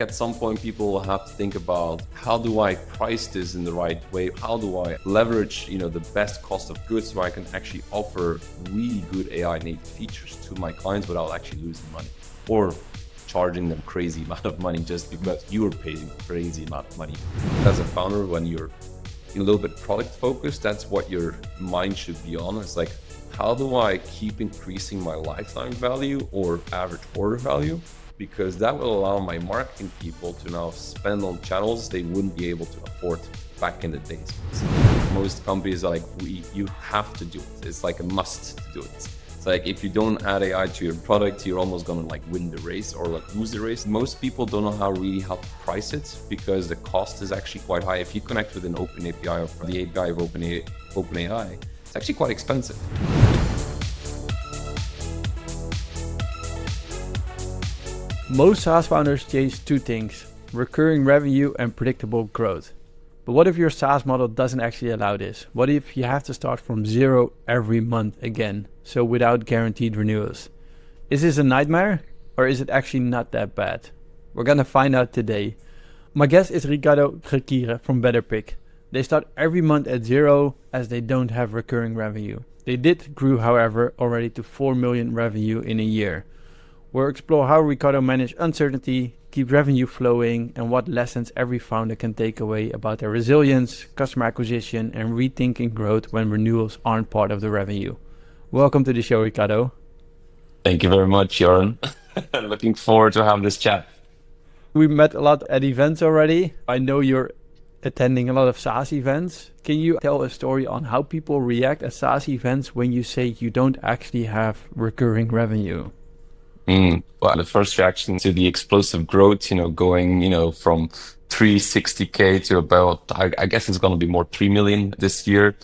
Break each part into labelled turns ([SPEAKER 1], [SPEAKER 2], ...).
[SPEAKER 1] At some point, people will have to think about how do I price this in the right way? How do I leverage, the best cost of goods so I can actually offer really good AI native features to my clients without actually losing money or charging them crazy amount of money just because you're paying crazy amount of money. As a founder, when you're a little bit product focused, that's what your mind should be on. It's like, how do I keep increasing my lifetime value or average order value? Because that will allow my marketing people to now spend on channels they wouldn't be able to afford back in the days. Most companies are like, you have to do it. It's like a must to do it. It's like, if you don't add AI to your product, you're almost gonna win the race or lose the race. Most people don't know how to price it because the cost is actually quite high. If you connect with an open API or the API of OpenAI, it's actually quite expensive.
[SPEAKER 2] Most SaaS founders chase two things, recurring revenue and predictable growth. But what if your SaaS model doesn't actually allow this? What if you have to start from zero every month again, so without guaranteed renewals? Is this a nightmare or is it actually not that bad? We're gonna find out today. My guest is Ricardo Ghekiere from BetterPic. They start every month at zero as they don't have recurring revenue. They grew, however, already to 4 million revenue in a year. We'll explore how Ricardo managed uncertainty, keep revenue flowing, and what lessons every founder can take away about their resilience, customer acquisition, and rethinking growth when renewals aren't part of the revenue. Welcome to the show, Ricardo.
[SPEAKER 1] Thank you very much, Joran. Looking forward to having this chat.
[SPEAKER 2] We met a lot at events already. I know you're attending a lot of SaaS events. Can you tell a story on how people react at SaaS events when you say you don't actually have recurring revenue?
[SPEAKER 1] Well, the first reaction to the explosive growth, going, from 360K to about, I guess it's going to be more 3 million this year.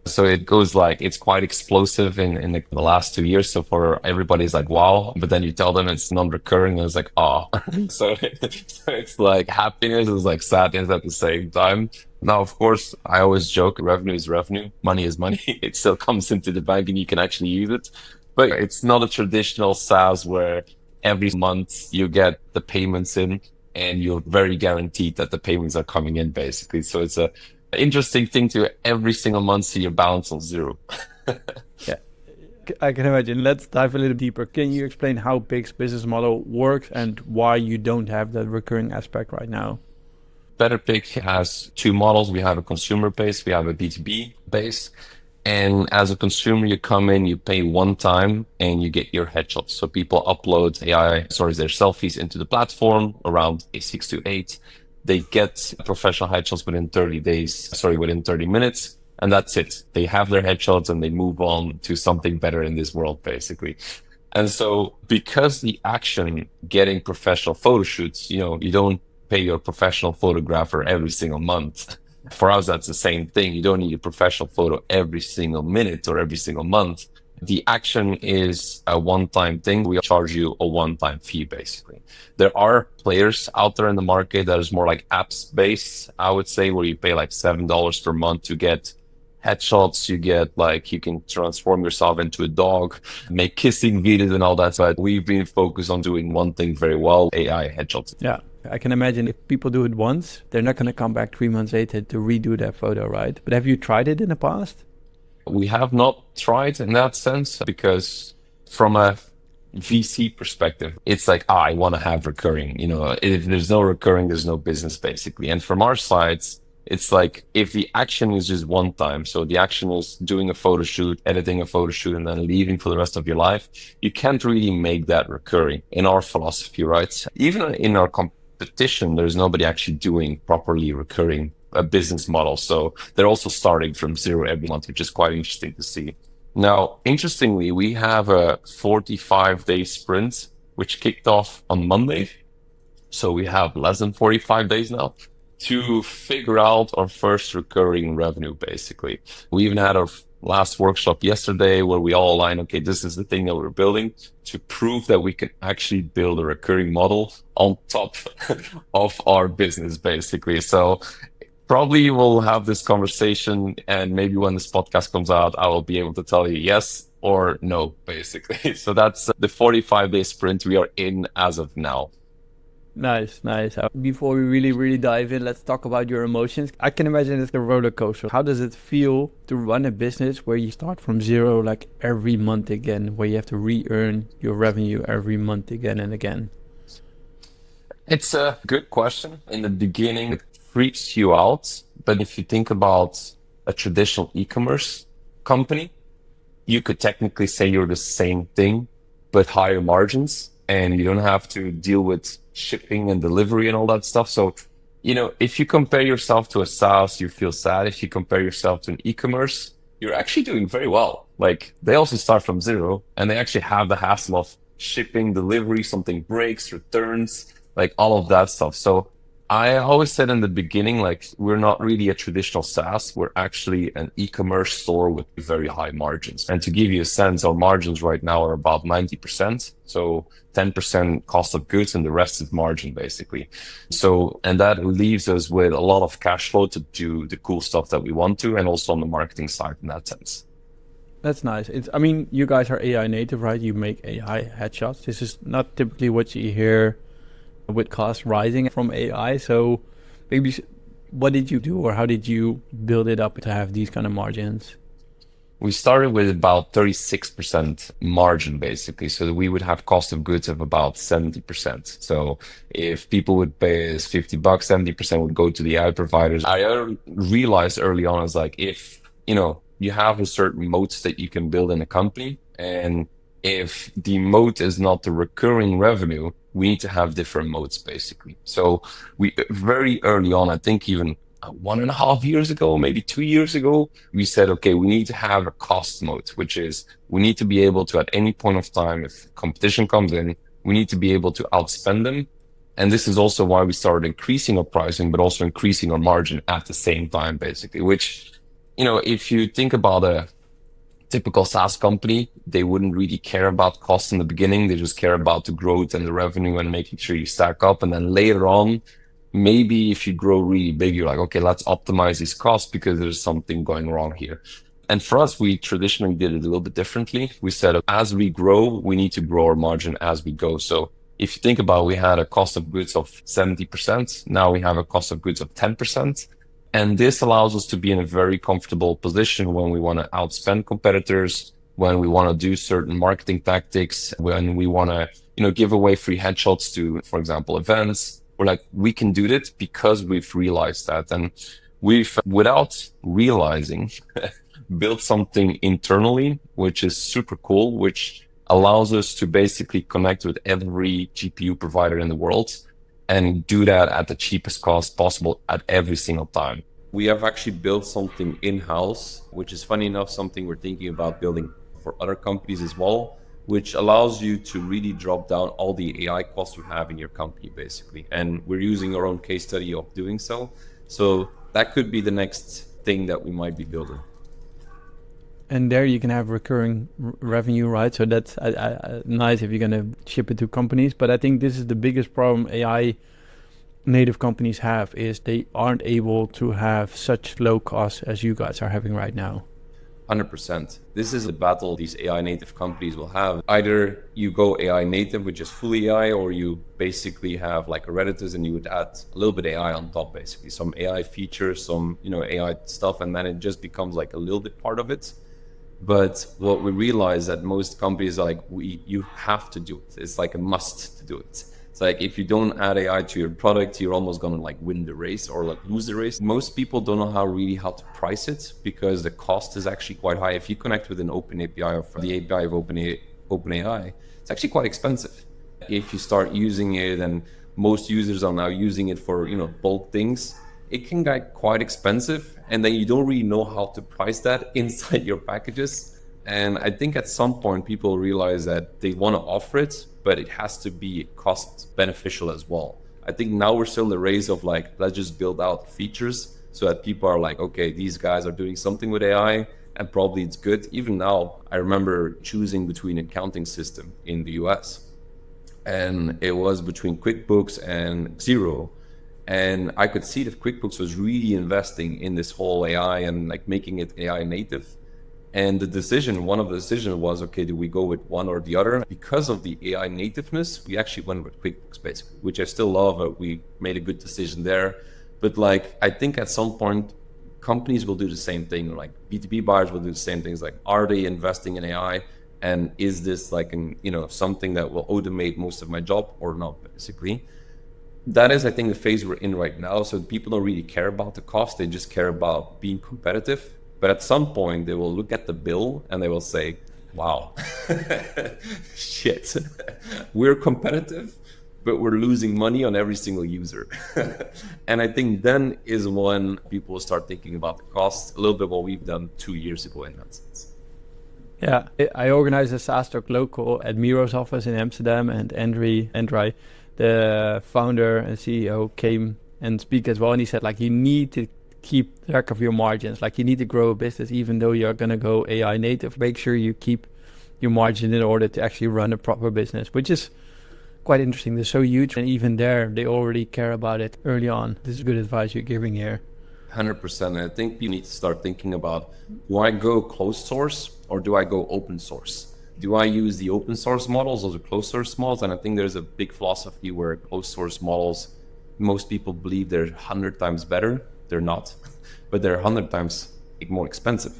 [SPEAKER 1] So it goes it's quite explosive in the last 2 years. So for everybody's like, wow. But then you tell them it's non-recurring and it's like, oh. so it's like happiness is like sadness at the same time. Now, of course, I always joke, revenue is revenue, money is money. It still comes into the bank and you can actually use it. But it's not a traditional SaaS where every month you get the payments in and you're very guaranteed that the payments are coming in, basically. So it's a interesting thing to every single month see your balance on zero.
[SPEAKER 2] Yeah, I can imagine. Let's dive a little deeper. Can you explain how Pic's business model works and why you don't have that recurring aspect right now?
[SPEAKER 1] BetterPic has two models. We have a consumer base, we have a B2B base. And as a consumer, you come in, you pay one time and you get your headshots. So people upload their selfies into the platform around 6 to 8. They get professional headshots within 30 minutes. And that's it. They have their headshots and they move on to something better in this world, basically. And so because the action getting professional photo shoots, you don't pay your professional photographer every single month. For us, that's the same thing. You don't need a professional photo every single minute or every single month. The action is a one-time thing. We charge you a one-time fee, basically. There are players out there in the market that is more like apps-based, I would say, where you pay $7 per month to get headshots. You get you can transform yourself into a dog, make kissing videos and all that. But we've been focused on doing one thing very well, AI headshots.
[SPEAKER 2] Yeah. I can imagine if people do it once, they're not going to come back 3 months later to redo that photo, right? But have you tried it in the past?
[SPEAKER 1] We have not tried in that sense because from a VC perspective, it's I want to have recurring. If there's no recurring, there's no business, basically. And from our sides, it's if the action is just one time, so the action is doing a photo shoot, editing a photo shoot, and then leaving for the rest of your life, you can't really make that recurring in our philosophy, right? Even in our competition, there's nobody actually doing properly recurring a business model. So they're also starting from zero every month, which is quite interesting to see. Now, interestingly, we have a 45-day sprint, which kicked off on Monday. So we have less than 45 days now to figure out our first recurring revenue, basically. We even had our last workshop yesterday where we all aligned, okay, this is the thing that we're building to prove that we can actually build a recurring model on top of our business, basically. So probably we'll have this conversation and maybe when this podcast comes out, I will be able to tell you yes or no, basically. So that's the 45-day sprint we are in as of now.
[SPEAKER 2] Nice, nice. Before we really dive in, let's talk about your emotions. I can imagine it's a roller coaster. How does it feel to run a business where you start from zero like every month again, where you have to re-earn your revenue every month again and again?
[SPEAKER 1] It's a good question. In the beginning, it freaks you out. But if you think about a traditional e-commerce company, you could technically say you're the same thing, but higher margins, and you don't have to deal with shipping and delivery and all that stuff. So, if you compare yourself to a SaaS, you feel sad. If you compare yourself to an e-commerce, you're actually doing very well. Like they also start from zero and they actually have the hassle of shipping, delivery, something breaks, returns, like all of that stuff. So I always said in the beginning, like we're not really a traditional SaaS. We're actually an e-commerce store with very high margins. And to give you a sense, our margins right now are about 90%. So 10% cost of goods and the rest is margin basically. So, and that leaves us with a lot of cash flow to do the cool stuff that we want to, and also on the marketing side in that sense.
[SPEAKER 2] That's nice. I mean, you guys are AI native, right? You make AI headshots. This is not typically what you hear with costs rising from AI. So maybe what did you do or how did you build it up to have these kind of margins?
[SPEAKER 1] We started with about 36% margin, basically. So we would have cost of goods of about 70%. So if people would pay us $50, 70% would go to the ad providers. I realized early on, is like, if, you have a certain moats that you can build in a company, and if the moat is not the recurring revenue, we need to have different moats, basically. So we very early on, I think even 1.5 years ago, maybe 2 years ago, we said, okay, we need to have a cost moat, which is we need to be able to, at any point of time, if competition comes in, we need to be able to outspend them. And this is also why we started increasing our pricing, but also increasing our margin at the same time, basically, which, if you think about a typical SaaS company, they wouldn't really care about costs in the beginning. They just care about the growth and the revenue and making sure you stack up. And then later on, maybe if you grow really big, you're like, okay, let's optimize these costs because there's something going wrong here. And for us, we traditionally did it a little bit differently. We said, as we grow, we need to grow our margin as we go. So if you think about it, we had a cost of goods of 70%. Now we have a cost of goods of 10%. And this allows us to be in a very comfortable position when we want to outspend competitors, when we want to do certain marketing tactics, when we want to, give away free headshots to, for example, events. We're like, we can do this because we've realized that. And we've, without realizing, built something internally, which is super cool, which allows us to basically connect with every GPU provider in the world and do that at the cheapest cost possible at every single time. We have actually built something in-house, which is funny enough, something we're thinking about building for other companies as well, which allows you to really drop down all the AI costs you have in your company, basically. And we're using our own case study of doing so. So that could be the next thing that we might be building.
[SPEAKER 2] And there you can have recurring revenue, right? So that's nice if you're going to ship it to companies. But I think this is the biggest problem AI native companies have, is they aren't able to have such low costs as you guys are having right now.
[SPEAKER 1] 100%. This is a battle these AI native companies will have. Either you go AI native with just full AI, or you basically have like a Redditus and you would add a little bit AI on top, basically some AI features, some AI stuff, and then it just becomes like a little bit part of it. But what we realize that most companies are like, you have to do it. It's like a must to do it. It's like, if you don't add AI to your product, you're almost going to like win the race or like lose the race. Most people don't know how to price it, because the cost is actually quite high. If you connect with an open API or the API of OpenAI, it's actually quite expensive. If you start using it, and most users are now using it for, bulk things, it can get quite expensive, and then you don't really know how to price that inside your packages. And I think at some point people realize that they want to offer it, but it has to be cost beneficial as well. I think now we're still in the race of like, let's just build out features so that people are like, okay, these guys are doing something with AI and probably it's good. Even now, I remember choosing between an accounting system in the US, and it was between QuickBooks and Xero. And I could see that QuickBooks was really investing in this whole AI and like making it AI native. And one of the decisions was, okay, do we go with one or the other? Because of the AI nativeness, we actually went with QuickBooks, basically, which I still love. We made a good decision there. But like, I think at some point, companies will do the same thing. Like B2B buyers will do the same things. Like, are they investing in AI? And is this like something that will automate most of my job or not, basically? That is, I think, the phase we're in right now. So people don't really care about the cost. They just care about being competitive. But at some point, they will look at the bill and they will say, wow, shit, we're competitive, but we're losing money on every single user. And I think then is when people will start thinking about the cost, a little bit what we've done 2 years ago in that sense.
[SPEAKER 2] Yeah, I organized a SaaS Talk local at Miro's office in Amsterdam, and Andrei, the founder and CEO, came and speak as well. And he said, like, you need to keep track of your margins. Like, you need to grow a business, even though you're going to go AI native. Make sure you keep your margin in order to actually run a proper business, which is quite interesting. They're so huge, and even there, they already care about it early on. This is good advice you're giving here.
[SPEAKER 1] 100%. And I think you need to start thinking about, do I go closed source or do I go open source? Do I use the open source models or the closed source models? And I think there's a big philosophy where closed source models, most people believe they're 100 times better. They're not, but they're 100 times more expensive.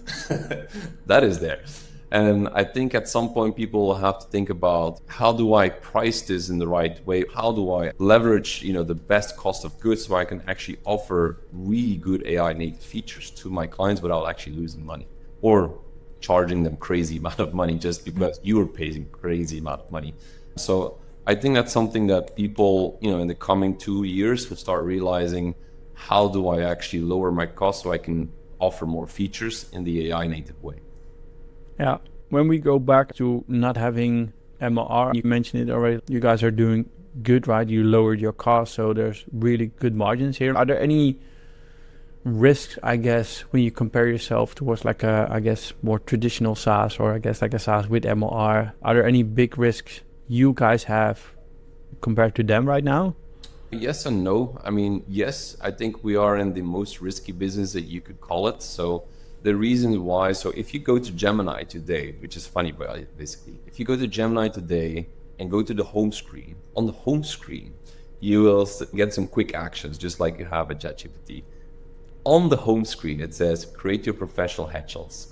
[SPEAKER 1] That is there. And I think at some point people will have to think about, how do I price this in the right way? How do I leverage, the best cost of goods so I can actually offer really good AI native features to my clients without actually losing money or charging them crazy amount of money just because you are paying crazy amount of money. So I think that's something that people, in the coming 2 years will start realizing, how do I actually lower my costs so I can offer more features in the AI native way?
[SPEAKER 2] Yeah. When we go back to not having MLR, you mentioned it already, you guys are doing good, right? You lowered your costs, so there's really good margins here. Are there any risks, I guess, when you compare yourself towards like more traditional SaaS, or like a SaaS with MLR? Are there any big risks you guys have compared to them right now?
[SPEAKER 1] Yes and no. I mean, yes, I think we are in the most risky business that you could call it. So the reason why, so if you go to Gemini today, which is funny, but basically, if you go to Gemini today and go to the home screen, on the home screen, you will get some quick actions, just like you have at ChatGPT. On the home screen, it says, create your professional headshots.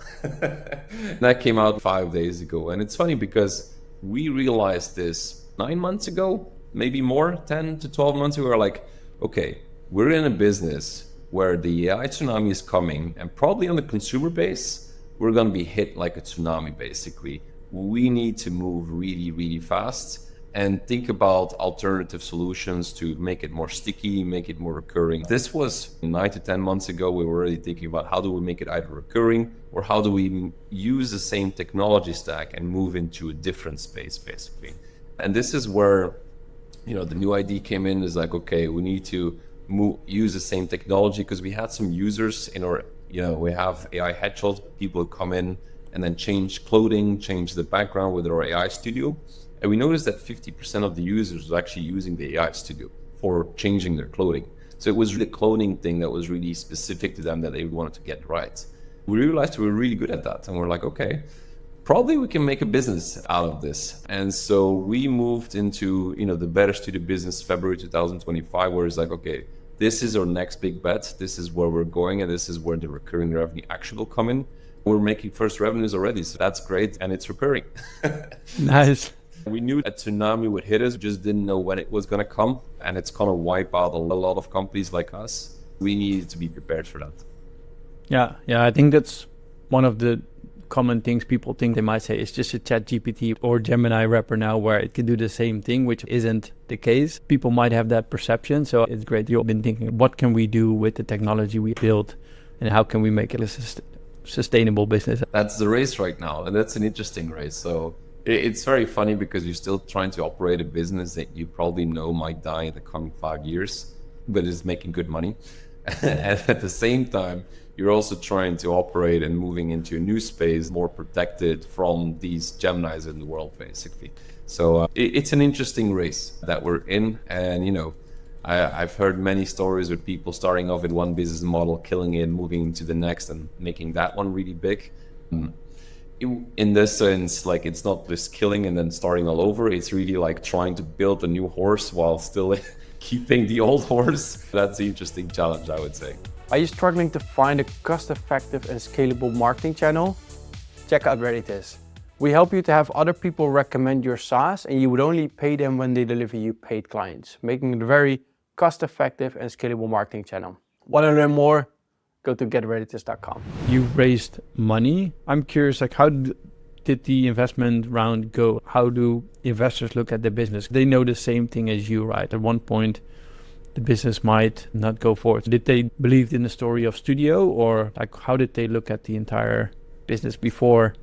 [SPEAKER 1] That came out 5 days ago. And it's funny because we realized this 9 months ago, maybe more, 10 to 12 months ago. We're like, okay, we're in a business where the AI tsunami is coming, and probably on the consumer base, we're going to be hit like a tsunami, basically. We need to move really, really fast and think about alternative solutions to make it more sticky, make it more recurring. This was 9 to 10 months ago. We were already thinking about, how do we make it either recurring, or how do we use the same technology stack and move into a different space, basically. And this is where, the new idea came in, is like, okay, we need to use the same technology, because we had some users in our, we have AI headshots. People come in and then change clothing, change the background with our AI studio. And we noticed that 50% of the users was actually using the AI studio for changing their clothing. So it was the clothing thing that was really specific to them that they wanted to get right. We realized we were really good at that. And we're like, okay, probably we can make a business out of this. And so we moved into, the Better Studio business February 2025, where it's like, okay, this is our next big bet. This is where we're going, and this is where the recurring revenue actually will come in. We're making first revenues already, so that's great, and it's recurring.
[SPEAKER 2] Nice.
[SPEAKER 1] We knew that tsunami would hit us, just didn't know when it was going to come, and it's going to wipe out a lot of companies like us. We needed to be prepared for that.
[SPEAKER 2] Yeah, I think that's one of the common things people think. They might say it's just a ChatGPT or Gemini wrapper now where it can do the same thing, which isn't the case. People might have that perception, so it's great you've been thinking, what can we do with the technology we built, and how can we make it a sustainable business? That's
[SPEAKER 1] the race right now, and that's an interesting race. So it's very funny because you're still trying to operate a business that you probably know might die in the coming 5 years, but is making good money. And at the same time, you're also trying to operate and moving into a new space, more protected from these Geminis in the world, basically. So it's an interesting race that we're in. And, I've heard many stories with people starting off with one business model, killing it, moving into the next and making that one really big. In this sense, like it's not just killing and then starting all over. It's really like trying to build a new horse while still keeping the old horse. That's the interesting challenge, I would say.
[SPEAKER 2] Are you struggling to find a cost-effective and scalable marketing channel? Check out Redditis. We help you to have other people recommend your SaaS, and you would only pay them when they deliver you paid clients, making it a very cost-effective and scalable marketing channel. Want to learn more? Go to getredditis.com. You raised money. I'm curious, like how did the investment round go? How do investors look at the business? They know the same thing as you, right? At one point, the business might not go forward. Did they believe in the story of Studio, or like how did they look at the entire business before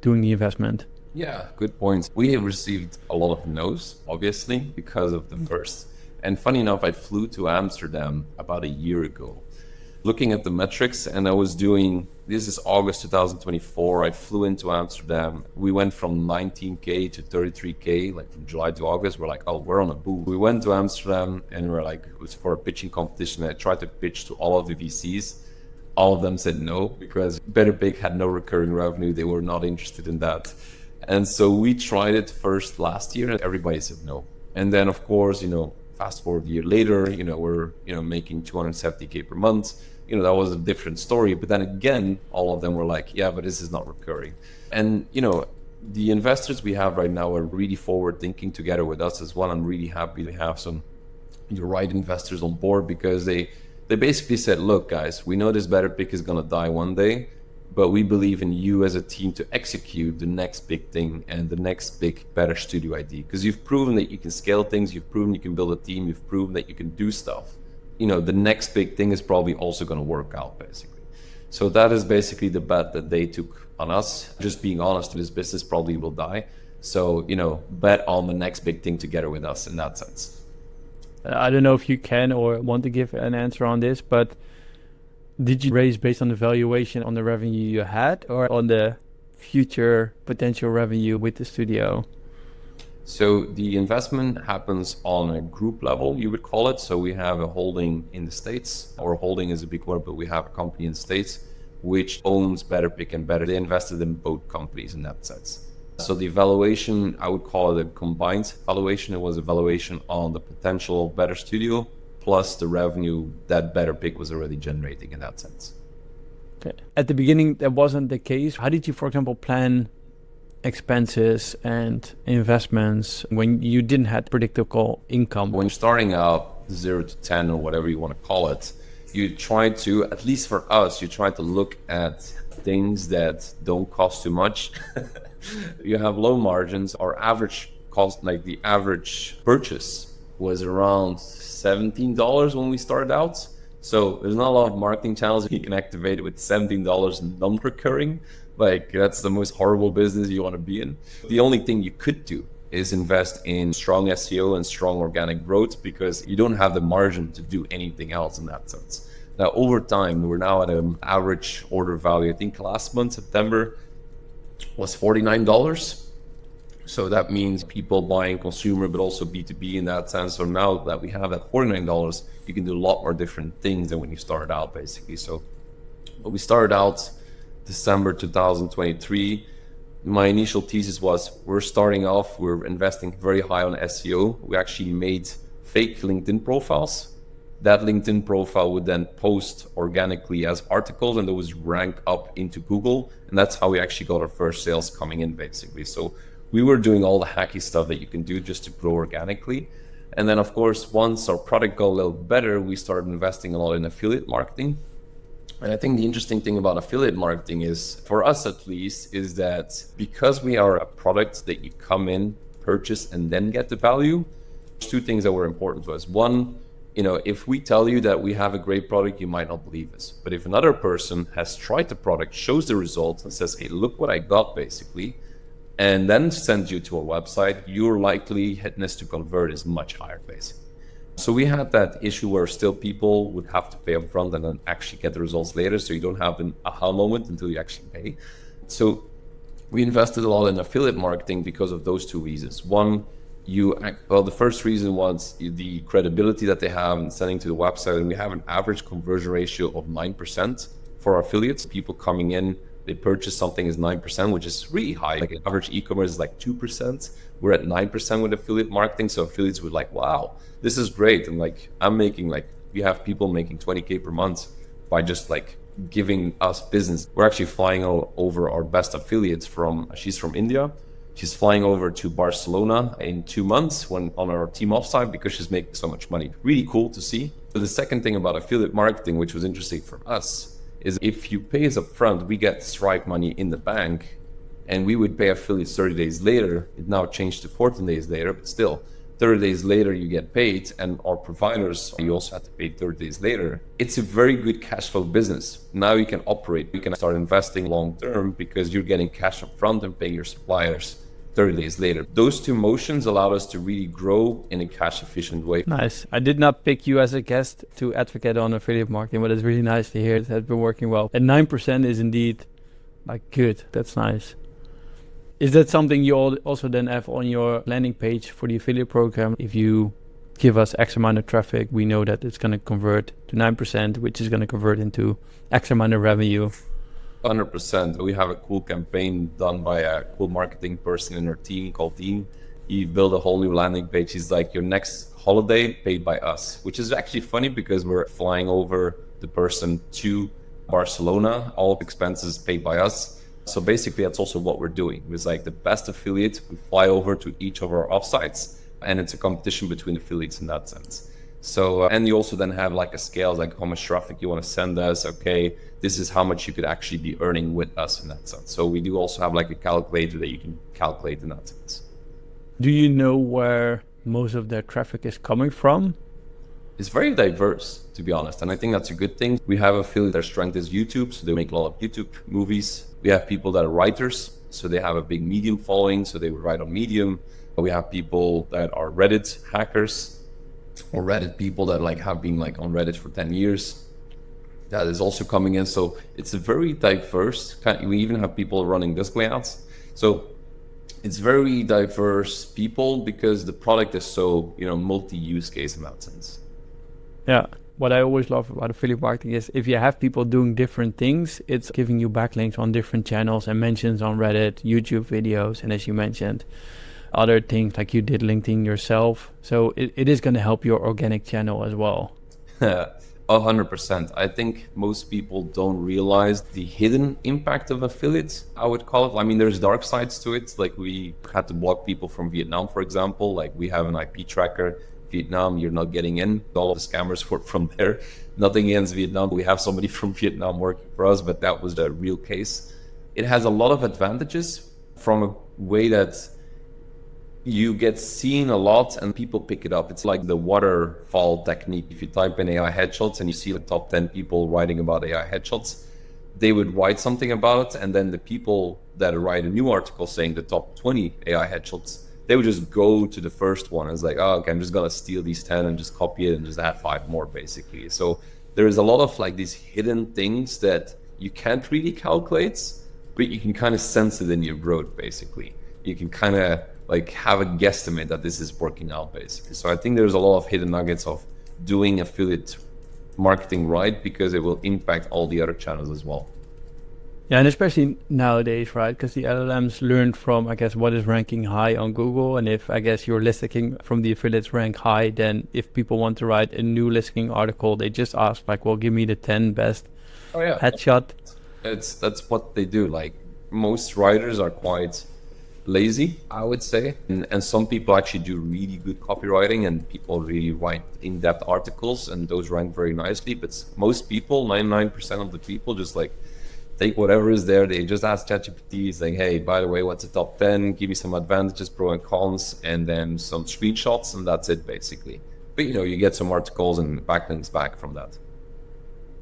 [SPEAKER 2] doing the investment?
[SPEAKER 1] Yeah, good point. We have received a lot of no's, obviously, because of the burst. And funny enough, I flew to Amsterdam about a year ago, looking at the metrics, and I was doing, this is August 2024, I flew into Amsterdam. We went from 19K to 33K, like from July to August. We're like, oh, we're on a boom. We went to Amsterdam and we're like, it was for a pitching competition. I tried to pitch to all of the VCs. All of them said no, because BetterPic had no recurring revenue. They were not interested in that. And so we tried it first last year and everybody said no. And then of course, fast forward a year later, we're, making 270K per month. That was a different story. But then again, all of them were like, yeah, but this is not recurring. And, the investors we have right now are really forward thinking together with us as well. I'm really happy to have some the right investors on board, because they basically said, look, guys, we know this BetterPic is going to die one day, but we believe in you as a team to execute the next big thing and the next big, better studio idea. Because you've proven that you can scale things, you've proven you can build a team, you've proven that you can do stuff. The next big thing is probably also going to work out, basically. So that is basically the bet that they took on us. Just being honest, this business probably will die. So, bet on the next big thing together with us in that sense.
[SPEAKER 2] I don't know if you can or want to give an answer on this, but did you raise based on the valuation on the revenue you had or on the future potential revenue with the studio?
[SPEAKER 1] So the investment happens on a group level, you would call it. So we have a holding in the States, or holding is a big word, but we have a company in the States which owns BetterPic and Better. They invested in both companies in that sense. So the valuation, I would call it a combined valuation. It was a valuation on the potential Better Studio plus the revenue that BetterPic was already generating in that sense.
[SPEAKER 2] Okay. At the beginning, that wasn't the case. How did you, for example, plan expenses and investments when you didn't have predictable income?
[SPEAKER 1] When you're starting out 0 to 10 or whatever you want to call it, you try to, at least for us, you try to look at things that don't cost too much. You have low margins. Our average cost, like the average purchase was around $17 when we started out. So there's not a lot of marketing channels you can activate with $17 non-recurring. Like that's the most horrible business you want to be in. The only thing you could do is invest in strong SEO and strong organic growth, because you don't have the margin to do anything else in that sense. Now, over time, we're now at an average order value. I think last month, September, was $49. So that means people buying consumer, but also B2B in that sense. So now that we have that $49, you can do a lot more different things than when you started out, basically. So when we started out December 2023, my initial thesis was we're starting off, we're investing very high on SEO. We actually made fake LinkedIn profiles. That LinkedIn profile would then post organically as articles, and those rank up into Google. And that's how we actually got our first sales coming in, basically. So we were doing all the hacky stuff that you can do just to grow organically. And then, of course, once our product got a little better, we started investing a lot in affiliate marketing. And I think the interesting thing about affiliate marketing is, for us at least, is that because we are a product that you come in, purchase, and then get the value, there's two things that were important to us. One, if we tell you that we have a great product, you might not believe us. But if another person has tried the product, shows the results, and says, hey, look what I got, basically, and then sends you to a website, your likeliness to convert is much higher, basically. So we had that issue where still people would have to pay upfront and then actually get the results later. So you don't have an aha moment until you actually pay. So we invested a lot in affiliate marketing because of those two reasons. One, the first reason was the credibility that they have in sending to the website. And we have an average conversion ratio of 9% for our affiliates, people coming in, they purchase something is 9%, which is really high. Like average e-commerce is like 2%. We're at 9% with affiliate marketing. So affiliates would like, wow, this is great. And like, I'm making like, we have people making 20K per month by just like giving us business. We're actually flying over our best affiliates she's from India. She's flying over to Barcelona in 2 months on our team offsite because she's making so much money. Really cool to see. So the second thing about affiliate marketing, which was interesting for us, is if you pay us up front, we get Stripe money in the bank, and we would pay affiliates 30 days later. It now changed to 14 days later, but still 30 days later you get paid, and our providers, you also have to pay 30 days later. It's a very good cash flow business. Now you can operate, you can start investing long term because you're getting cash up front and paying your suppliers 30 days later. Those two motions allowed us to really grow in a cash efficient way.
[SPEAKER 2] Nice. I did not pick you as a guest to advocate on affiliate marketing, but it's really nice to hear it has been working well. And 9% is indeed like good. That's nice. Is that something you also then have on your landing page for the affiliate program? If you give us X amount of traffic, we know that it's going to convert to 9%, which is going to convert into X amount of revenue.
[SPEAKER 1] 100%. We have a cool campaign done by a cool marketing person in our team called Dean. He built a whole new landing page. He's like, your next holiday paid by us, which is actually funny because we're flying over the person to Barcelona, all expenses paid by us. So basically that's also what we're doing. It's like the best affiliate, we fly over to each of our offsites, and it's a competition between affiliates in that sense. So, and you also then have like a scale, like how much traffic you want to send us. Okay, this is how much you could actually be earning with us in that sense. So we do also have like a calculator that you can calculate in that sense.
[SPEAKER 2] Do you know where most of their traffic is coming from?
[SPEAKER 1] It's very diverse, to be honest. And I think that's a good thing. We have affiliate, their strength is YouTube. So they make a lot of YouTube movies. We have people that are writers. So they have a big Medium following. So they would write on Medium. We have people that are Reddit hackers, or Reddit people that like have been like on Reddit for 10 years. That is also coming in. So it's a very diverse. We even have people running display ads. So it's very diverse people because the product is so, multi-use case in that sense.
[SPEAKER 2] Yeah. What I always love about affiliate marketing is if you have people doing different things, it's giving you backlinks on different channels and mentions on Reddit, YouTube videos, and as you mentioned, other things like you did LinkedIn yourself. So it is going to help your organic channel as well.
[SPEAKER 1] 100%. I think most people don't realize the hidden impact of affiliates, I would call it. I mean, there's dark sides to it. Like we had to block people from Vietnam, for example. Like we have an IP tracker. Vietnam, you're not getting in. All of the scammers work from there. Nothing against Vietnam. We have somebody from Vietnam working for us, but that was the real case. It has a lot of advantages from a way that you get seen a lot and people pick it up. It's like the waterfall technique. If you type in AI headshots and you see the top 10 people writing about AI headshots, they would write something about it. And then the people that write a new article saying the top 20 AI headshots, they would just go to the first one. It's like, oh, okay, I'm just going to steal these 10 and just copy it and just add 5 more basically. So there is a lot of like these hidden things that you can't really calculate, but you can kind of sense it in your growth basically. You can kind of like have a guesstimate that this is working out basically. So I think there's a lot of hidden nuggets of doing affiliate marketing right because it will impact all the other channels as well.
[SPEAKER 2] Yeah, and especially nowadays, right? Because the LLMs learned from, I guess, what is ranking high on Google. And if, I guess, your listing from the affiliates rank high, then if people want to write a new listing article, they just ask like, well, give me the 10 best headshot.
[SPEAKER 1] That's what they do. Like most writers are quite lazy, I would say. And some people actually do really good copywriting and people really write in-depth articles and those rank very nicely. But most people, 99% of the people just like take whatever is there. They just ask ChatGPT saying, hey, by the way, what's the top 10? Give me some advantages, pro and cons, and then some screenshots, and that's it basically. But you get some articles and backlinks back from that.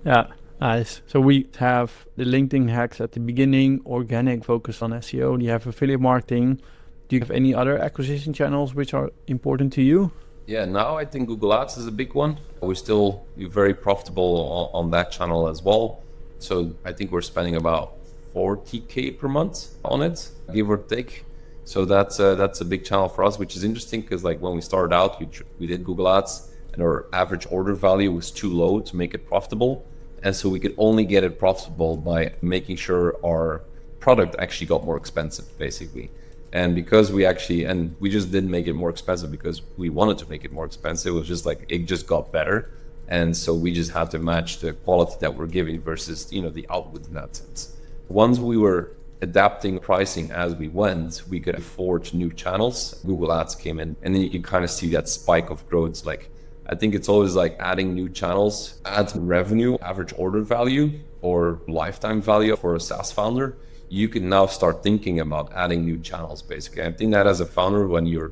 [SPEAKER 2] Yeah, nice. So we have the LinkedIn hacks at the beginning, organic focus on SEO. You have affiliate marketing. Do you have any other acquisition channels which are important to you?
[SPEAKER 1] Yeah, now I think Google Ads is a big one. We're still very profitable on that channel as well. So I think we're spending about 40K per month on it, give or take. So that's a big channel for us, which is interesting because like when we started out, we did Google Ads and our average order value was too low to make it profitable. And so we could only get it profitable by making sure our product actually got more expensive, basically. And because we just didn't make it more expensive because we wanted to make it more expensive. It was just like, it just got better. And so we just had to match the quality that we're giving versus, the output in that sense. Once we were adapting pricing as we went, we could afford new channels. Google Ads came in, and then you can kind of see that spike of growth. Like, I think it's always like adding new channels, adds revenue, average order value, or lifetime value for a SaaS founder. You can now start thinking about adding new channels, basically. I think that as a founder, when you're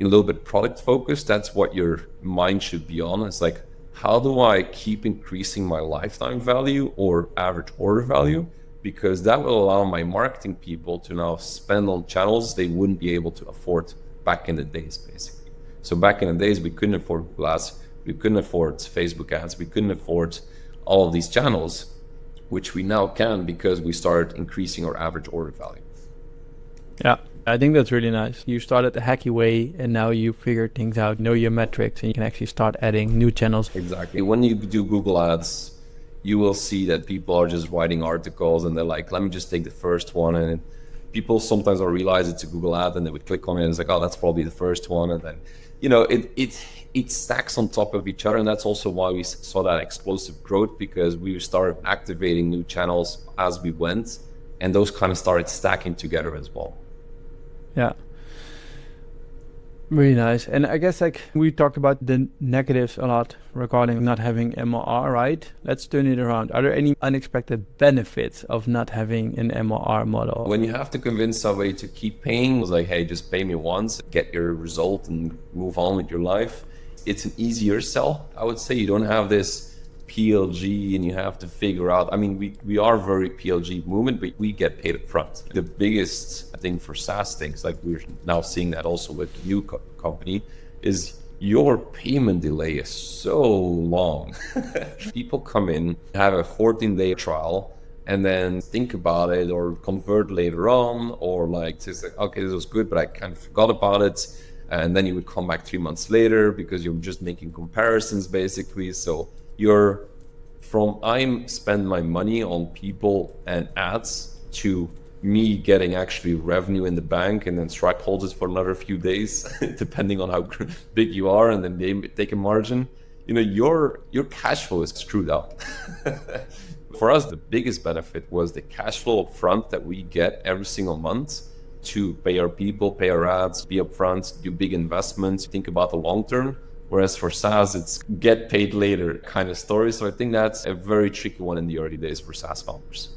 [SPEAKER 1] a little bit product focused, that's what your mind should be on. It's like, how do I keep increasing my lifetime value or average order value? Because that will allow my marketing people to now spend on channels they wouldn't be able to afford back in the days, basically. So back in the days, we couldn't afford Google Ads, we couldn't afford Facebook ads, we couldn't afford all of these channels, which we now can because we started increasing our average order value.
[SPEAKER 2] Yeah, I think that's really nice. You started the hacky way and now you figure things out, know your metrics, and you can actually start adding new channels.
[SPEAKER 1] Exactly. When you do Google Ads, you will see that people are just writing articles and they're like, let me just take the first one. And people sometimes will realize it's a Google ad and they would click on it and it's like, oh, that's probably the first one. And then, it stacks on top of each other. And that's also why we saw that explosive growth, because we started activating new channels as we went, and those kind of started stacking together as well.
[SPEAKER 2] Yeah. Really nice. And I guess we talked about the negatives a lot regarding not having MRR, right? Let's turn it around. Are there any unexpected benefits of not having an MRR model?
[SPEAKER 1] When you have to convince somebody to keep paying, it's like, hey, just pay me once, get your result and move on with your life. It's an easier sell. I would say you don't have this PLG and you have to figure out, we are very PLG movement, but we get paid up front. The biggest thing for SaaS things, like we're now seeing that also with the new company, is your payment delay is so long. People come in, have a 14-day trial, and then think about it or convert later on, or just like, okay, this was good, but I kind of forgot about it. And then you would come back 3 months later because you're just making comparisons, basically. So I'm spend my money on people and ads to me getting actually revenue in the bank, and then Stripe holds it for another few days, depending on how big you are, and then they take a margin. Your cash flow is screwed up. For us, the biggest benefit was the cash flow up front that we get every single month to pay our people, pay our ads, be upfront, do big investments, think about the long term. Whereas for SaaS, it's get paid later kind of story. So I think that's a very tricky one in the early days for SaaS founders.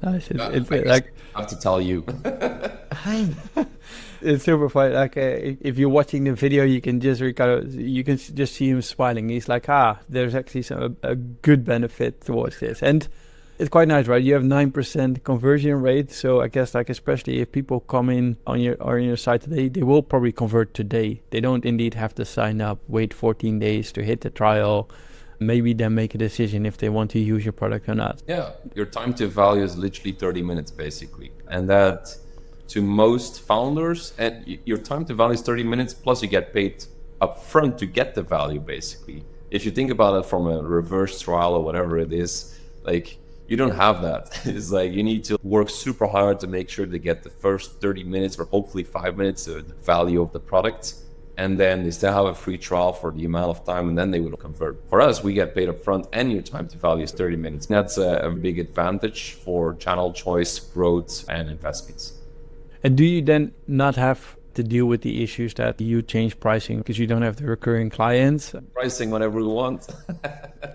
[SPEAKER 2] Nice.
[SPEAKER 1] I have to tell you.
[SPEAKER 2] It's super fun. If you're watching the video, you can just see him smiling. He's like, there's actually a good benefit towards this. And it's quite nice, right? You have 9% conversion rate. So I guess especially if people come in on your site today, they will probably convert today. They don't indeed have to sign up, wait 14 days to hit the trial, maybe then make a decision if they want to use your product or not.
[SPEAKER 1] Yeah, your time to value is literally 30 minutes basically. And that to most founders, and your time to value is 30 minutes, plus you get paid upfront to get the value basically. If you think about it from a reverse trial or whatever it is, you don't have that. It's like you need to work super hard to make sure they get the first 30 minutes or hopefully 5 minutes of the value of the product. And then they still have a free trial for the amount of time, and then they will convert. For us, we get paid up front and your time to value is 30 minutes. That's a big advantage for channel choice, growth, and investments.
[SPEAKER 2] And do you then not have to deal with the issues that you change pricing because you don't have the recurring clients?
[SPEAKER 1] Pricing whatever we want.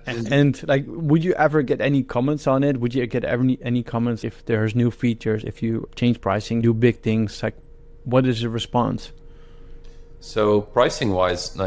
[SPEAKER 2] And would you ever get any comments on it? Would you get any comments if there's new features, if you change pricing, do big things? What is the response?
[SPEAKER 1] So pricing wise,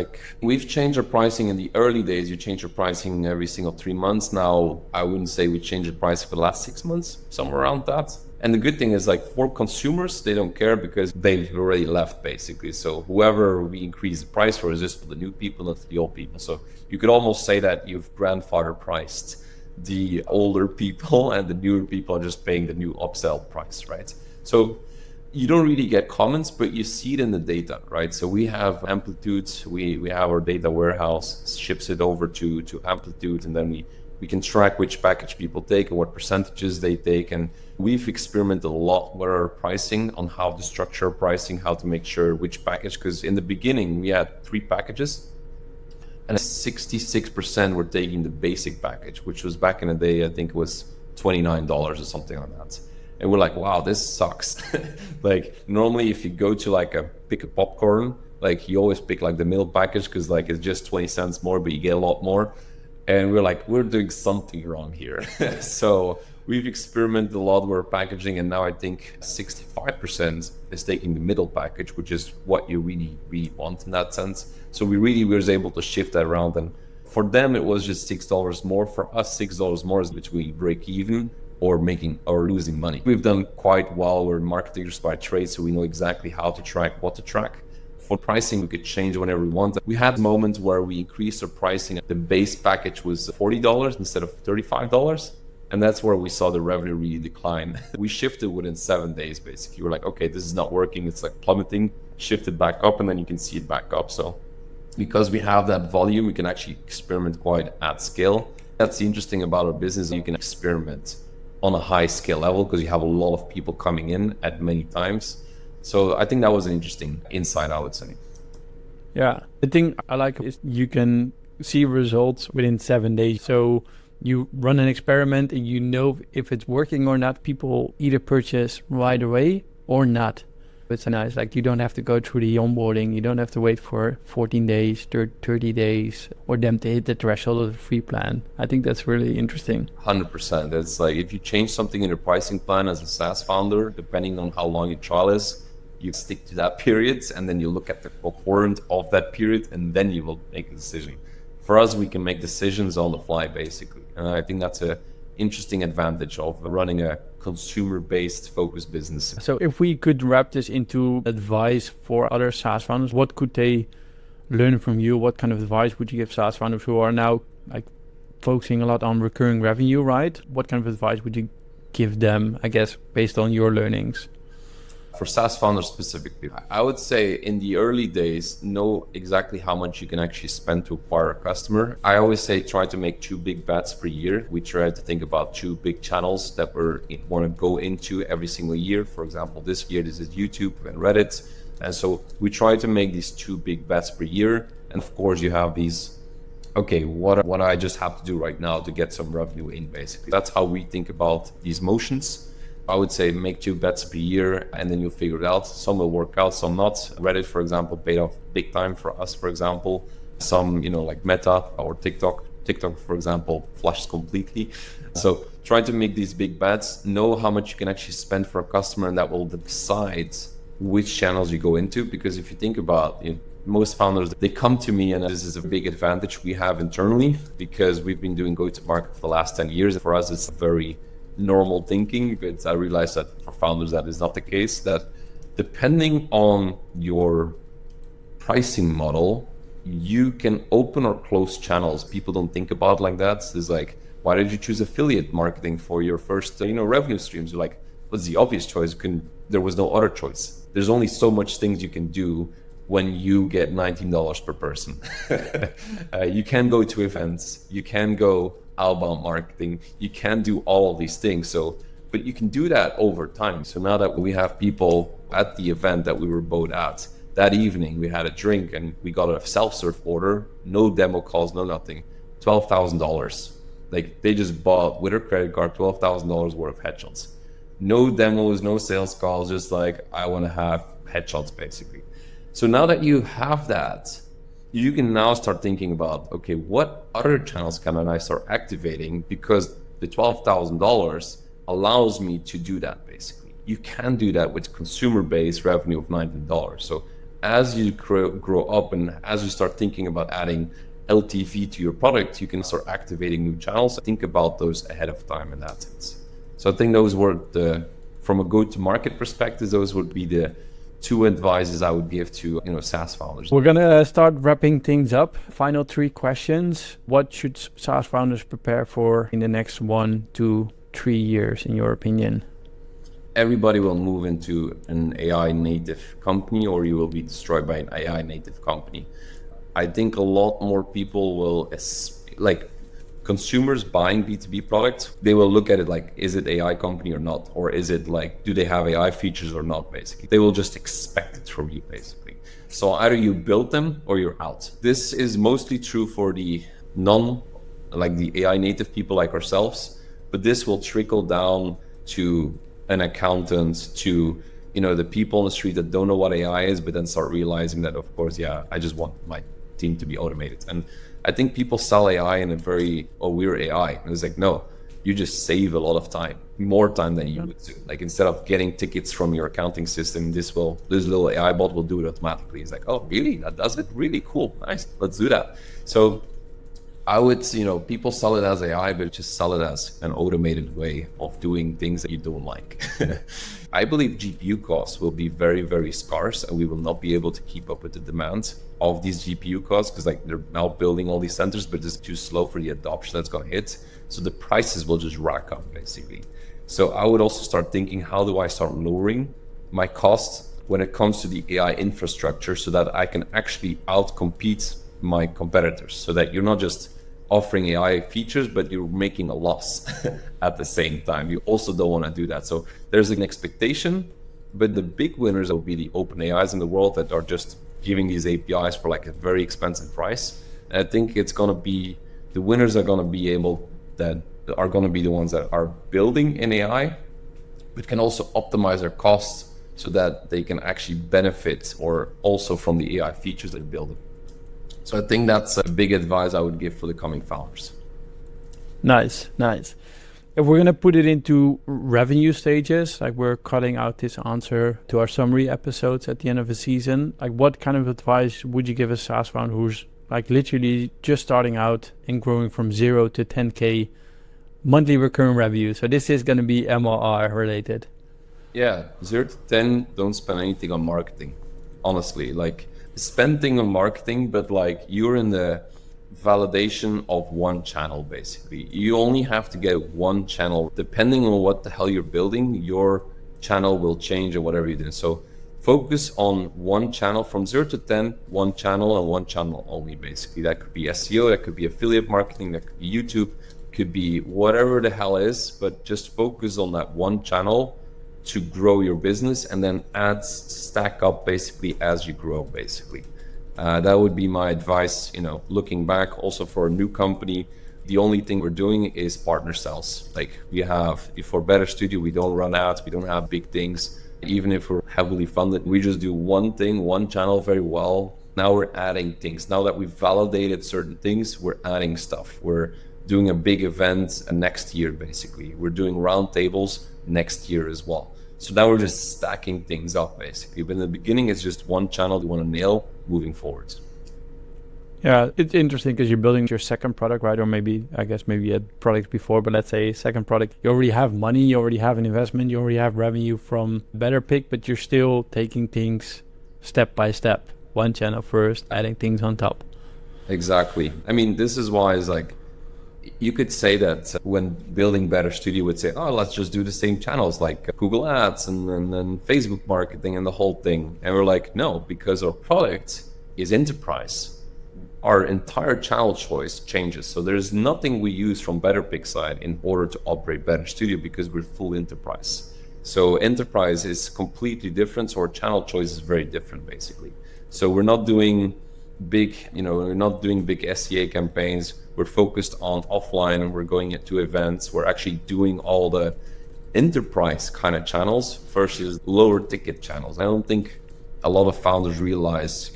[SPEAKER 1] we've changed our pricing in the early days. You change your pricing every single 3 months. Now, I wouldn't say we changed the price for the last 6 months, somewhere around that. And the good thing is for consumers, they don't care because they've already left basically. So whoever we increase the price for is just for the new people, not for the old people. So you could almost say that you've grandfather priced the older people and the newer people are just paying the new upsell price, right? So you don't really get comments, but you see it in the data, right? So we have Amplitude, we have our data warehouse, ships it over to Amplitude, and then we We can track which package people take and what percentages they take. And we've experimented a lot with our pricing on how to structure pricing, how to make sure which package, because in the beginning we had 3 packages and 66% were taking the basic package, which was back in the day, I think it was $29 or something like that. And we're like, wow, this sucks. Like normally if you go to like pick a popcorn, like you always pick like the middle package because like it's just 20 cents more, but you get a lot more. And we're like, we're doing something wrong here. So we've experimented a lot with our packaging, and now I think 65% is taking the middle package, which is what you really, really want in that sense. So we was able to shift that around. And for them, it was just $6 more. For us, $6 more is between break even or making or losing money. We've done quite well. We're marketers by trade, so we know exactly how to track, what to track. For pricing, we could change whenever we want. We had moments where we increased our pricing. The base package was $40 instead of $35. And that's where we saw the revenue really decline. We shifted within 7 days, basically. We're like, okay, this is not working. It's like plummeting, shifted back up, and then you can see it back up. So because we have that volume, we can actually experiment quite at scale. That's the interesting about our business. You can experiment on a high scale level because you have a lot of people coming in at many times. So I think that was an interesting insight, I would say.
[SPEAKER 2] Yeah, the thing I like is you can see results within 7 days. So you run an experiment and you know if it's working or not. People either purchase right away or not. It's nice, like you don't have to go through the onboarding. You don't have to wait for 14 days, 30 days, or them to hit the threshold of the free plan. I think that's really interesting.
[SPEAKER 1] 100%. It's like if you change something in your pricing plan as a SaaS founder, depending on how long your trial is, you stick to that period and then you look at the cohort of that period and then you will make a decision. For us, we can make decisions on the fly, basically. And I think that's an interesting advantage of running a consumer-based focused business.
[SPEAKER 2] So if we could wrap this into advice for other SaaS founders, what could they learn from you? What kind of advice would you give SaaS founders who are now like focusing a lot on recurring revenue, right? What kind of advice would you give them, I guess, based on your learnings?
[SPEAKER 1] For SaaS founders specifically, I would say in the early days, know exactly how much you can actually spend to acquire a customer. I always say try to make 2 big bets per year. We try to think about 2 big channels that we want to go into every single year. For example, this year, this is YouTube and Reddit. And so we try to make these 2 big bets per year. And of course, you have these, okay, what I just have to do right now to get some revenue in, basically. That's how we think about these motions. I would say make 2 bets per year and then you'll figure it out. Some will work out, some not. Reddit, for example, paid off big time for us, for example. Some, like Meta or TikTok. TikTok, for example, flushed completely. So try to make these big bets, know how much you can actually spend for a customer, and that will decide which channels you go into. Because if you think about most founders, they come to me, and this is a big advantage we have internally because we've been doing go-to-market for the last 10 years. For us, it's very normal thinking, but I realize that for founders that is not the case, that depending on your pricing model, you can open or close channels. People don't think about it like that. It's like, why did you choose affiliate marketing for your first revenue streams? You're like, what's the obvious choice? There was no other choice. There's only so much things you can do when you get $19 per person. You can go to events, you can go outbound marketing, you can do all of these things. But you can do that over time. So now that we have people at the event that we were both at, that evening we had a drink and we got a self-serve order, no demo calls, no nothing, $12,000. Like they just bought with their credit card $12,000 worth of headshots. No demos, no sales calls, just like I want to have headshots basically. So now that you have that, you can now start thinking about, okay, what other channels can I start activating? Because the $12,000 allows me to do that basically. You can do that with consumer-based revenue of $19. So as you grow up and as you start thinking about adding LTV to your product, you can start activating new channels. Think about those ahead of time in that sense. So I think those were from a go-to-market perspective, those would be the 2 advices I would give to SaaS founders.
[SPEAKER 2] We're gonna start wrapping things up. Final 3 questions. What should SaaS founders prepare for in the next 1 to 3 years, in your opinion?
[SPEAKER 1] Everybody will move into an AI native company, or you will be destroyed by an AI native company. I think a lot more people will consumers buying B2B products, they will look at it like, is it AI company or not? Or is it like, do they have AI features or not, basically? They will just expect it from you, basically. So either you build them or you're out. This is mostly true for the like the AI native people like ourselves, but this will trickle down to an accountant, to the people on the street that don't know what AI is, but then start realizing that, of course, I just want my team to be automated. And I think people sell AI in a very, we're AI. And it's like, no, you just save a lot of time, more time than you would do. Like, instead of getting tickets from your accounting system, this little AI bot will do it automatically. It's like, oh, really? That does it? Really cool. Nice. Let's do that. So I would, people sell it as AI, but just sell it as an automated way of doing things that you don't like. I believe GPU costs will be very, very scarce, and we will not be able to keep up with the demand of these GPU costs, because like they're now building all these centers, but it's too slow for the adoption that's going to hit. So the prices will just rack up, basically. So I would also start thinking, how do I start lowering my costs when it comes to the AI infrastructure, so that I can actually outcompete my competitors, so that you're not just offering AI features, but you're making a loss at the same time. You also don't want to do that. So there's an expectation, but the big winners will be the OpenAIs in the world that are just giving these APIs for like a very expensive price. And I think it's going to be, the winners are going to be the ones that are building in AI, but can also optimize their costs so that they can actually benefit or also from the AI features they're building. So I think that's a big advice I would give for the coming founders.
[SPEAKER 2] Nice. If we're going to put it into revenue stages, like we're cutting out this answer to our summary episodes at the end of the season, like what kind of advice would you give a SaaS founder who's like literally just starting out and growing from 0 to 10K monthly recurring revenue? So this is going to be MRR related.
[SPEAKER 1] Yeah, 0 to 10, don't spend anything on marketing, honestly. Like, spending on marketing, but like you're in the validation of one channel, basically. You only have to get one channel. Depending on what the hell you're building, your channel will change or whatever you do. So focus on one channel from 0 to 10, one channel and one channel only, basically. That could be SEO, that could be affiliate marketing, that could be YouTube, could be whatever the hell is, but just focus on that one channel to grow your business, and then ads stack up basically as you grow, basically. That would be my advice, looking back. Also for a new company, the only thing we're doing is partner sales. Like we have, for Better Studio, we don't run ads, we don't have big things. Even if we're heavily funded, we just do one thing, one channel very well. Now we're adding things. Now that we've validated certain things, we're adding stuff. We're doing a big event next year, basically. We're doing roundtables next year as well. So now we're just stacking things up, basically. But in the beginning, it's just one channel you want to nail moving forward.
[SPEAKER 2] Yeah, it's interesting because you're building your second product, right? Or maybe you had products before, but let's say second product, you already have money, you already have an investment, you already have revenue from BetterPic, but you're still taking things step by step. One channel first, adding things on top.
[SPEAKER 1] Exactly. I mean, this is why it's like, you could say that when building Better Studio would say, oh, let's just do the same channels like Google Ads and then Facebook marketing and the whole thing. And we're like, no, because our product is enterprise. Our entire channel choice changes. So there's nothing we use from BetterPic side in order to operate Better Studio, because we're full enterprise. So enterprise is completely different. So our channel choice is very different, basically. So we're not doing big SEA campaigns. We're focused on offline, and we're going to events. We're actually doing all the enterprise kind of channels versus lower ticket channels. I don't think a lot of founders realize,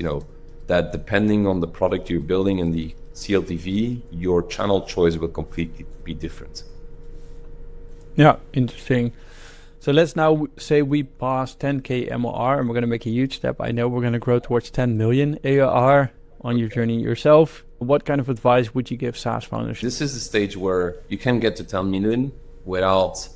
[SPEAKER 1] that depending on the product you're building and the CLTV, your channel choice will completely be different.
[SPEAKER 2] Yeah, interesting. So let's now say we pass 10K MRR and we're going to make a huge step. I know we're going to grow towards 10 million ARR on your journey yourself. What kind of advice would you give SaaS founders?
[SPEAKER 1] This is the stage where you can get to 10 million without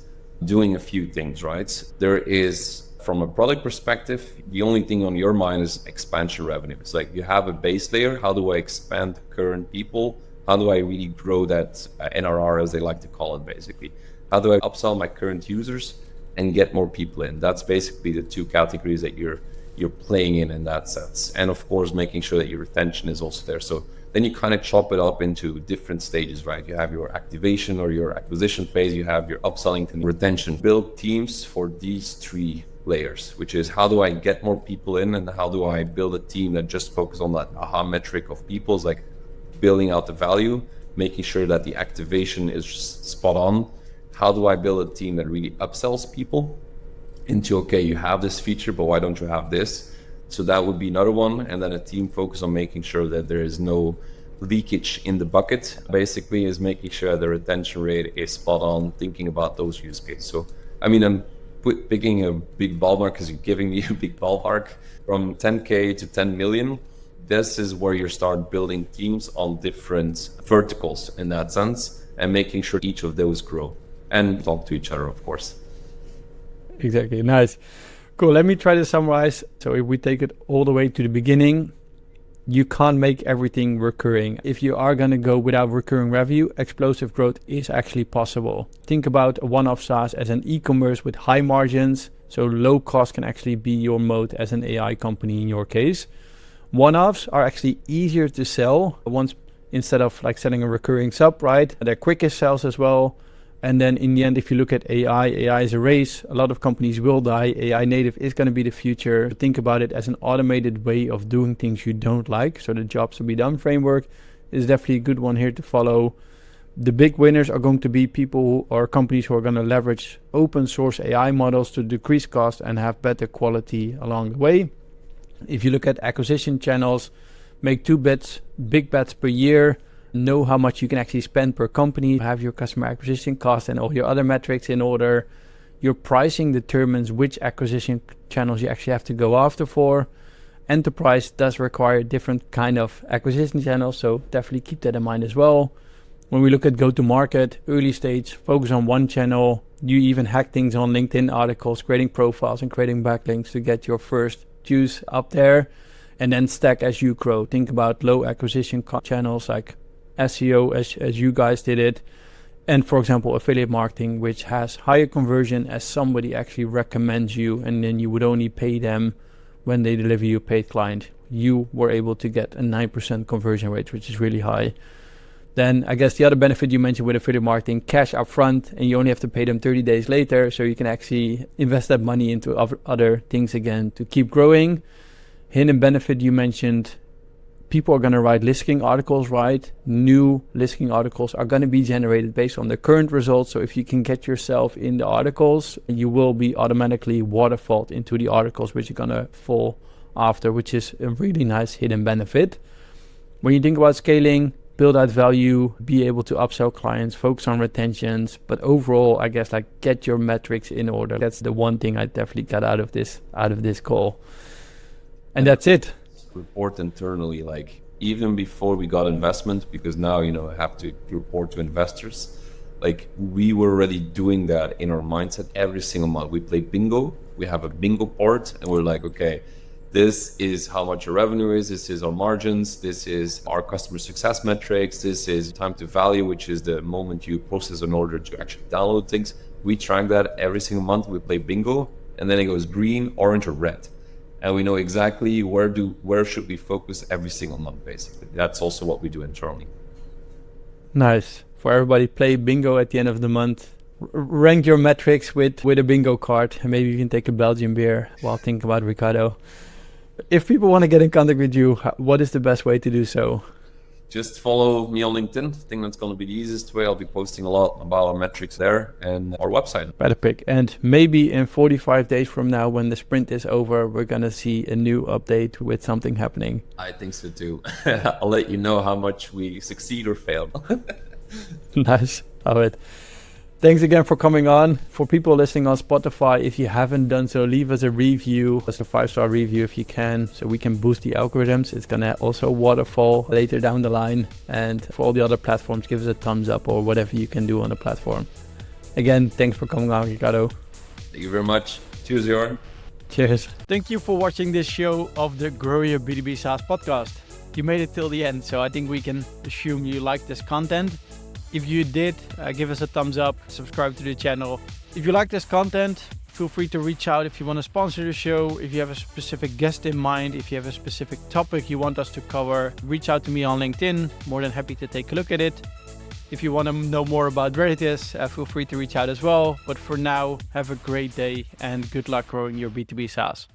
[SPEAKER 1] doing a few things, right? There is, from a product perspective, the only thing on your mind is expansion revenue. It's like you have a base layer. How do I expand current people? How do I really grow that NRR, as they like to call it, basically? How do I upsell my current users and get more people in? That's basically the two categories that you're playing in that sense. And of course, making sure that your retention is also there. So Then you kind of chop it up into different stages, right? You have your activation or your acquisition phase, you have your upselling and retention. Build teams for these three layers, which is how do I get more people in, and how do I build a team that just focus on that aha metric of people's, like building out the value, making sure that the activation is spot on. How do I build a team that really upsells people into, okay, you have this feature, but why don't you have this? So that would be another one. And then a team focus on making sure that there is no leakage in the bucket, basically, is making sure the retention rate is spot on, thinking about those use cases. So, I mean, I'm picking a big ballpark because you're giving me a big ballpark from 10K to 10 million. This is where you start building teams on different verticals in that sense, and making sure each of those grow and talk to each other, of course.
[SPEAKER 2] Exactly. Nice. Cool. Let me try to summarize. So if we take it all the way to the beginning, you can't make everything recurring. If you are going to go without recurring revenue, explosive growth is actually possible. Think about a one-off SaaS as an e-commerce with high margins. So low cost can actually be your moat as an AI company in your case. One-offs are actually easier to sell once, instead of like selling a recurring sub, right? They're quickest sales as well. And then in the end, if you look at AI is a race. A lot of companies will die. AI native is going to be the future. Think about it as an automated way of doing things you don't like. So the jobs to be done framework is definitely a good one here to follow. The big winners are going to be people or companies who are going to leverage open source AI models to decrease cost and have better quality along the way. If you look at acquisition channels, make big bets per year. Know how much you can actually spend per company, have your customer acquisition cost and all your other metrics in order. Your pricing determines which acquisition channels you actually have to go after for. Enterprise does require different kind of acquisition channels, so definitely keep that in mind as well. When we look at go-to-market, early stage, focus on one channel. You even hack things on LinkedIn articles, creating profiles and creating backlinks to get your first juice up there. And then stack as you grow. Think about low acquisition channels like SEO as you guys did it, and for example affiliate marketing, which has higher conversion as somebody actually recommends you, and then you would only pay them when they deliver you a paid client. You were able to get a 9% conversion rate, which is really high. Then I guess the other benefit you mentioned with affiliate marketing, cash upfront, and you only have to pay them 30 days later, so you can actually invest that money into other things again to keep growing. Hidden benefit you mentioned, people are going to write listing articles, right? New listing articles are going to be generated based on the current results. So if you can get yourself in the articles, you will be automatically waterfalled into the articles which are going to fall after, which is a really nice hidden benefit. When you think about scaling, build out value, be able to upsell clients, focus on retentions. But overall, I guess like get your metrics in order. That's the one thing I definitely got out of this call. And that's it.
[SPEAKER 1] Report internally, like even before we got investment, because now, you know, I have to report to investors. Like we were already doing that in our mindset every single month. We play bingo. We have a bingo board and we're like, okay, this is how much your revenue is. This is our margins. This is our customer success metrics. This is time to value, which is the moment you process an order to actually download things. We track that every single month. We play bingo and then it goes green, orange or red. And we know exactly where should we focus every single month, basically. That's also what we do internally.
[SPEAKER 2] Nice. For everybody, play bingo at the end of the month. Rank your metrics with a bingo card. And maybe you can take a Belgian beer while thinking about Ricardo. If people want to get in contact with you, what is the best way to do so?
[SPEAKER 1] Just follow me on LinkedIn. I think that's going to be the easiest way. I'll be posting a lot about our metrics there and our website.
[SPEAKER 2] BetterPic. And maybe in 45 days from now, when the sprint is over, we're going to see a new update with something happening.
[SPEAKER 1] I think so too. I'll let you know how much we succeed or fail.
[SPEAKER 2] Nice. Love it. Thanks again for coming on. For people listening on Spotify, if you haven't done so, leave us a review, just a 5-star review if you can, so we can boost the algorithms. It's going to also waterfall later down the line. And for all the other platforms, give us a thumbs up or whatever you can do on the platform. Again, thanks for coming on, Ricardo.
[SPEAKER 1] Thank you very much. Cheers, Joran.
[SPEAKER 2] Cheers. Thank you for watching this show of the Grow Your B2B SaaS podcast. You made it till the end, so I think we can assume you like this content. If you did, give us a thumbs up, subscribe to the channel. If you like this content, Feel free to reach out if you want to sponsor the show, if you have a specific guest in mind, if you have a specific topic you want us to cover, reach out to me on LinkedIn. More than happy to take a look at it. If you want to know more about Veritas, feel free to reach out as well. But for now, have a great day and good luck growing your B2B SaaS.